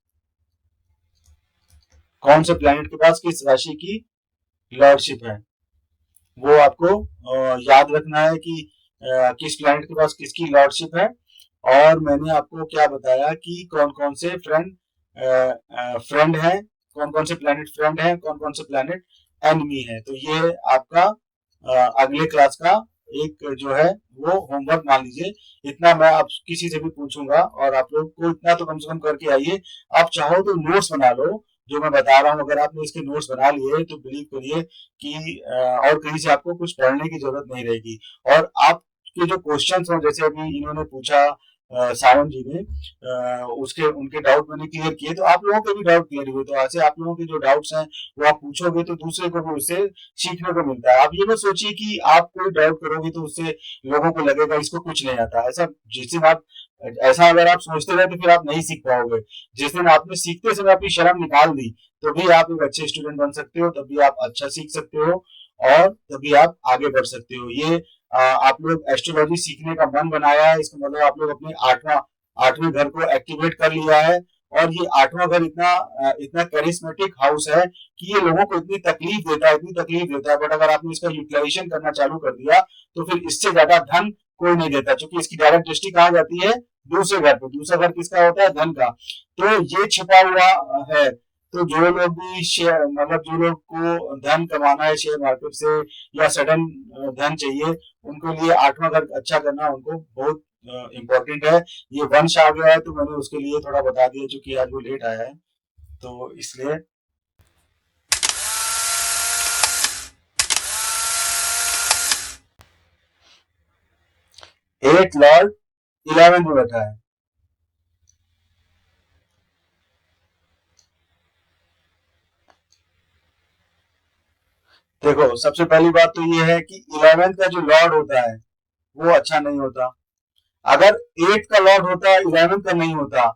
[SPEAKER 1] कौन से प्लैनेट के पास किस राशि की लॉर्डशिप है, वो आपको याद रखना है कि किस प्लैनेट के पास किसकी लॉर्डशिप है। और मैंने आपको क्या बताया कि कौन कौन से फ्रेंड है, कौन कौन से प्लैनेट फ्रेंड है, कौन कौन से प्लैनेट एनिमी है। तो ये आपका अगले क्लास का एक जो है वो होमवर्क मान लीजिए। इतना मैं आप किसी से भी पूछूंगा और आप लोग को इतना तो कम से कम करके आइए। आप चाहो तो नोट्स बना लो, जो मैं बता रहा हूँ। अगर आपने इसके नोट्स बना लिए तो बिलीव करिए कि और कहीं से आपको कुछ पढ़ने की जरूरत नहीं रहेगी। और आपके जो क्वेश्चंस हैं, जैसे अभी इन्होंने पूछा सावन जी ने, उसके उनके डाउट मैंने क्लियर किए, तो आप लोगों के भी डाउट क्लियर हुए। तो ऐसे आप लोगों के जो डाउट्स हैं वो आप पूछोगे तो दूसरे को भी उससे सीखने को मिलता है। आप ये मत सोचिए कि आप कोई डाउट करोगे तो उससे लोगों को लगेगा इसको कुछ नहीं आता। ऐसा अगर आप सोचते रहे तो फिर आप नहीं सीख पाओगे। जिस दिन आपने सीखते समय अपनी शर्म निकाल दी, तो भी आप एक अच्छे स्टूडेंट बन सकते हो, तभी आप अच्छा सीख सकते हो और तभी आप आगे बढ़ सकते हो। ये आप लोग एस्ट्रोलॉजी सीखने का मन बनाया है, इसका मतलब आप लोग अपने आठवें घर को एक्टिवेट कर लिया है। और ये 8वां घर इतना करिश्मेटिक हाउस है कि ये लोगों को इतनी तकलीफ देता है, इतनी तकलीफ देता है, बट अगर आपने इसका यूटिलाइजेशन करना चालू कर दिया तो फिर इससे ज्यादा धन कोई नहीं देता, क्योंकि इसकी डायरेक्ट दृष्टि कहाँ जाती है? दूसरे घर पे। दूसरा घर किसका होता है? धन का। तो ये छिपा हुआ है। तो जो लोग भी शेयर, मतलब जो लोग को धन कमाना है शेयर मार्केट से या सडन धन चाहिए, उनके लिए 8वां घर अच्छा करना उनको बहुत इम्पोर्टेंट है। ये वंश आ गया है तो मैंने उसके लिए थोड़ा बता दिया, क्योंकि आज वो लेट आया है तो इसलिए। 8 लॉर्ड 11 में बैठा है। देखो, सबसे पहली बात तो ये है कि 11 का जो लॉर्ड होता है वो अच्छा नहीं होता। अगर 8 का लॉर्ड होता, 11 का नहीं होता,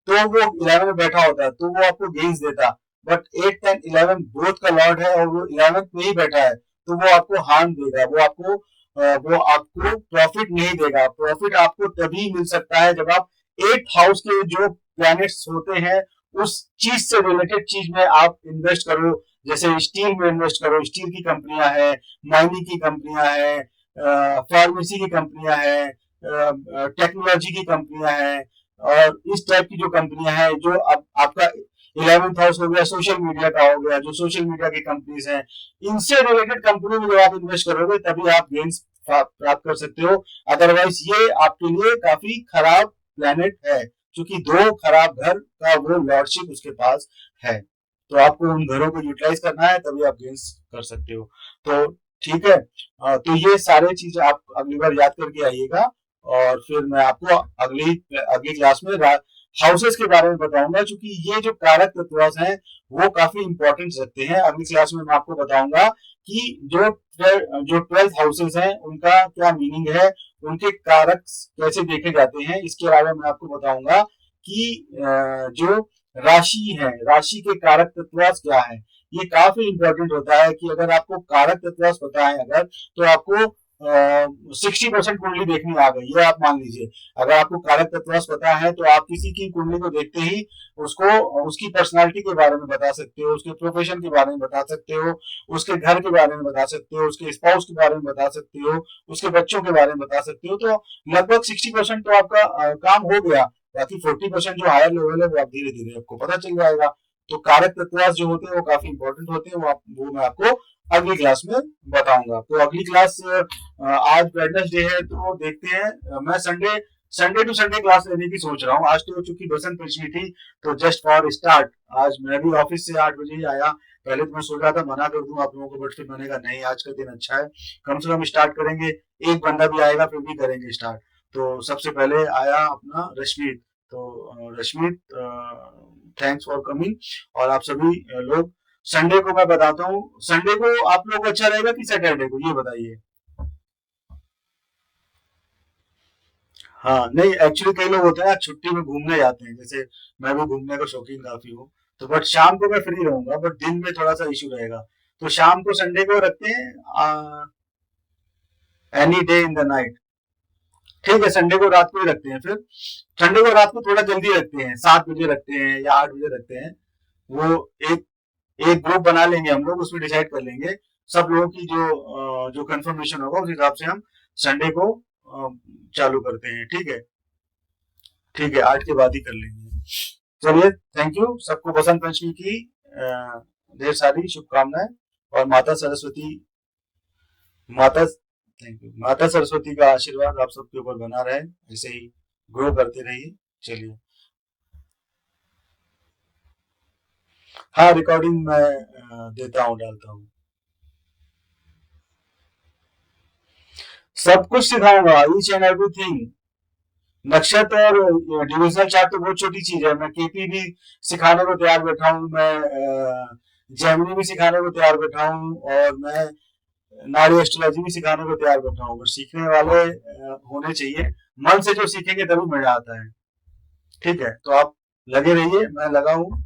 [SPEAKER 1] तो वो 11 में बैठा होता तो वो आपको गेंस देता। बट 8, 10, 11 बोथ का लॉर्ड है और वो 11th में ही बैठा है, तो वो आपको हार्म देगा, वो आपको प्रॉफिट नहीं देगा। प्रॉफिट आपको तभी मिल सकता है जब आप 8th हाउस के जो प्लैनेट्स होते हैं उस चीज से रिलेटेड चीज में आप इन्वेस्ट करो। जैसे स्टील में इन्वेस्ट करो, स्टील की कंपनियां हैं, माइनिंग की कंपनियां हैं, फार्मेसी की कंपनियां हैं, टेक्नोलॉजी की कंपनियां हैं, और इस टाइप की जो कंपनियां हैं, जो अब आपका 11th हाउस हो गया सोशल मीडिया का हो गया, जो सोशल मीडिया की कंपनीज हैं, इनसे रिलेटेड कंपनी में जब आप इन्वेस्ट करोगे तभी आप गेन्स प्राप्त कर सकते हो। अदरवाइज ये आपके लिए काफी खराब प्लेनेट है, क्योंकि दो खराब घर का वो लॉर्डशिप उसके पास है। तो आपको उन घरों को यूटिलाइज करना है, तभी आप गेन्स कर सकते हो। तो ठीक है, तो ये सारे चीज आप अगली बार याद करके आइएगा, और फिर मैं आपको अगली अगली क्लास में हाउसेस के बारे में बताऊंगा, क्योंकि ये जो कारक तत्व हैं वो काफी इंपॉर्टेंट रखते हैं। अगली क्लास में मैं आपको बताऊंगा कि जो 12th हाउसेस हैं उनका क्या मीनिंग है, उनके कारक कैसे देखे जाते हैं। इसके अलावा मैं आपको बताऊंगा कि जो राशि है, राशि के कारक तत्व क्या है। ये काफी इंपॉर्टेंट होता है कि अगर आपको कारक तत्व पता है अगर, तो आपको 60% कुंडली देखनी आ गई, ये आप मान लीजिए। अगर आपको कारक तत्व पता है तो आप किसी की कुंडली को देखते ही उसको उसकी पर्सनालिटी के बारे में बता सकते हो, उसके प्रोफेशन के बारे में बता सकते हो, उसके घर के बारे में बता सकते हो, उसके स्पाउस के बारे में बता सकते हो, उसके बच्चों के बारे में बता सकते हो। तो लगभग 60% तो आपका काम हो गया। बाकी 40% जो हायर लेवल है वो आप धीरे धीरे आपको पता चल जाएगा। तो कारक तत्व जो होते हैं वो काफी इंपॉर्टेंट होते हैं, वो मैं आपको अगली क्लास में बताऊंगा। तो अगली क्लास आज वेडनेसडे है, तो देखते हैं। मैं संडे टू संडे क्लास लेने की सोच रहा हूँ। आज तो चूंकि बसंत पंचमी थी, तो जस्ट फॉर स्टार्ट आज मैं भी ऑफिस से 8 बजे ही आया। पहले तो मैं सोच रहा था मना कर दूं आप लोगों को, बट फिर मैंने कहा नहीं, आज का दिन अच्छा है, कम से कम स्टार्ट करेंगे। एक बंदा भी आएगा फिर भी करेंगे स्टार्ट। तो सबसे पहले आया अपना रश्मित। तो रश्मित, थैंक्स फॉर कमिंग। और आप सभी लोग, संडे को मैं बताता हूँ, संडे को आप लोगों को अच्छा रहेगा कि सैटरडे को, ये बताइए। हाँ नहीं, एक्चुअली कई लोग होते हैं ना छुट्टी में घूमने जाते हैं, जैसे मैं भी घूमने का शौकीन काफी हूँ। तो बट शाम को मैं फ्री रहूंगा, बट दिन में थोड़ा सा इशू रहेगा। तो शाम को संडे को रखते हैं, any day in the night. ठीक है, संडे को रात को ही रखते हैं फिर। संडे को रात को थोड़ा जल्दी रखते हैं, 7 बजे रखते हैं या 8 बजे रखते हैं। वो एक एक ग्रुप बना लेंगे हम लोग, उसमें डिसाइड कर लेंगे सब लोगों की जो कंफर्मेशन होगा उस हिसाब से हम संडे को चालू करते हैं। ठीक है, ठीक है, 8 के बाद ही कर लेंगे। चलिए, थैंक यू सबको, बसंत पंचमी की ढेर सारी शुभकामनाएं। और माता थैंक यू, माता सरस्वती का आशीर्वाद आप सबके ऊपर बना रहे, ऐसे ही ग्रो करते रहिए। चलिए, हाँ रिकॉर्डिंग मैं देता हूँ, डालता हूँ। सब कुछ सिखाऊंगा, ईच एंड एवरीथिंग। नक्षत्र और डिविजनल चार्ट तो बहुत छोटी चीज है। मैं केपी भी सिखाने को तैयार बैठा हूँ, मैं जेमिनी भी सिखाने को तैयार बैठा हूँ, और मैं नाड़ी एस्ट्रोलॉजी भी सिखाने को तैयार बैठा हूँ। बस सीखने वाले होने चाहिए, मन से जो सीखेंगे तभी मजा आता है। ठीक है, तो आप लगे रहिए, मैं लगा हूँ,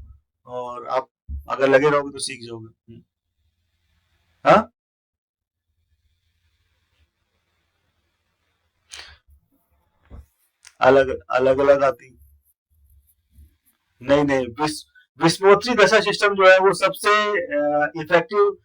[SPEAKER 1] और आप अगर लगे रहोगे तो सीख जाओगे। हाँ, अलग अलग अलग आती। नहीं नहीं, विस्मोत्री दशा सिस्टम जो है वो सबसे इफेक्टिव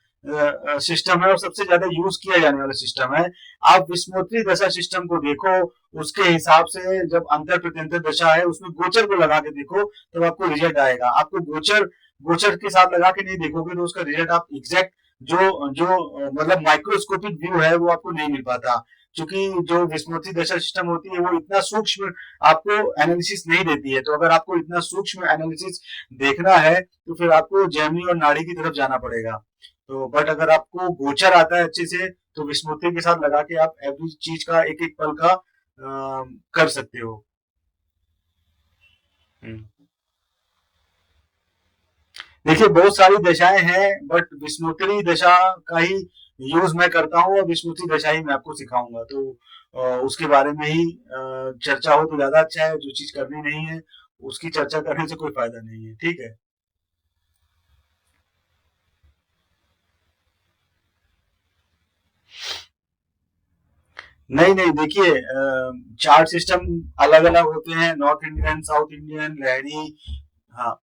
[SPEAKER 1] सिस्टम है और सबसे ज्यादा यूज किया जाने वाला सिस्टम है। आप विस्मोत्री दशा सिस्टम को देखो, उसके हिसाब से जब अंतर प्रत्यंतर दशा है उसमें गोचर को लगा के देखो, तब आपको रिजल्ट आएगा। आपको गोचर गोचर के साथ लगा के नहीं देखोगे तो उसका रिजल्ट आप एग्जैक्ट जो जो मतलब माइक्रोस्कोपिक व्यू है वो आपको नहीं मिल पाता। क्योंकि जो विस्मोत्री दशा सिस्टम होती है वो इतना सूक्ष्म आपको एनालिसिस नहीं देती है। तो अगर आपको इतना सूक्ष्म एनालिसिस देखना है तो फिर आपको जेमिनी और नाड़ी की तरफ जाना पड़ेगा। तो बट अगर आपको गोचर आता है अच्छे से, तो विस्मृति के साथ लगा के आप एवरी चीज का एक एक पल का कर सकते हो। हम्म। देखिए, बहुत सारी दशाएं हैं, बट विस्मृति दशा का ही यूज मैं करता हूँ, और विस्मृति दशा ही मैं आपको सिखाऊंगा। तो उसके बारे में ही चर्चा हो तो ज्यादा अच्छा है। जो चीज करनी नहीं है उसकी चर्चा करने से कोई फायदा नहीं है। ठीक है। नहीं नहीं, देखिए चार्ट सिस्टम अलग अलग होते हैं, नॉर्थ इंडियन, साउथ इंडियन, लहरी। हाँ,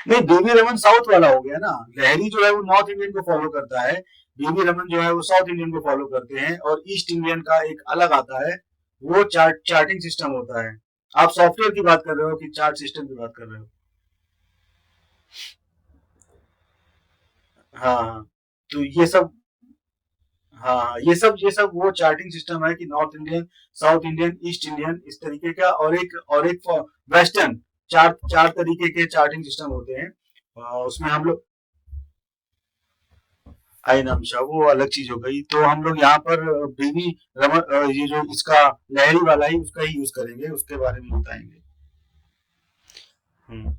[SPEAKER 1] नहीं बीवी रमन साउथ वाला हो गया ना। लहरी जो है वो नॉर्थ इंडियन को फॉलो करता है, बीवी रमन जो है वो साउथ इंडियन को फॉलो करते हैं, और ईस्ट इंडियन का एक अलग आता है, वो चार्टिंग सिस्टम होता है। आप सॉफ्टवेयर की बात कर रहे हो कि चार्ट सिस्टम की बात कर रहे हो? हाँ हाँ। तो ये सब, हाँ ये सब वो चार्टिंग सिस्टम है कि north Indian, south Indian, east Indian, इस तरीके का, और एक वेस्टर्न, चार चार तरीके के चार्टिंग सिस्टम होते हैं। उसमें हम लोग, आई नाम शाह वो अलग चीज हो गई। तो हम लोग यहाँ पर बीवी रमन, ये जो इसका लहरी वाला ही, उसका ही यूज करेंगे, उसके बारे में बताएंगे। हम्म।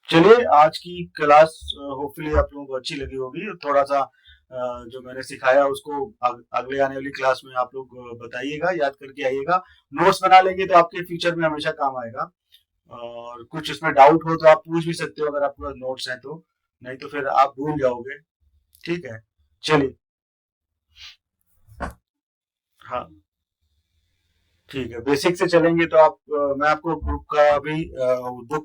[SPEAKER 1] चलिए, आज की क्लास होपफुली आप लोगों को अच्छी लगी होगी। थोड़ा सा जो मैंने सिखाया उसको अगले आने वाली क्लास में आप लोग बताइएगा, याद करके आइएगा। नोट्स बना लेंगे तो आपके फ्यूचर में हमेशा काम आएगा। और कुछ उसमें डाउट हो तो आप पूछ भी सकते हो, अगर आपके पास नोट्स हैं तो। नहीं तो फिर आप भूल जाओगे। ठीक है। चलिए। हाँ, ठीक है, बेसिक से चलेंगे तो आप मैं आपको बुक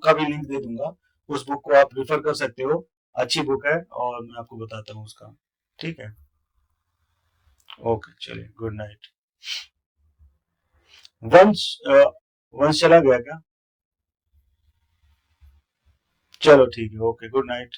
[SPEAKER 1] का भी लिंक दे दूंगा। उस बुक को आप रिफर कर सकते हो। अच्छी बुक है, और मैं आपको बताता हूँ उसका। ठीक है। ओके, चलिए, गुड नाइट। वंश वंश चला गया क्या? चलो ठीक है, ओके, गुड नाइट।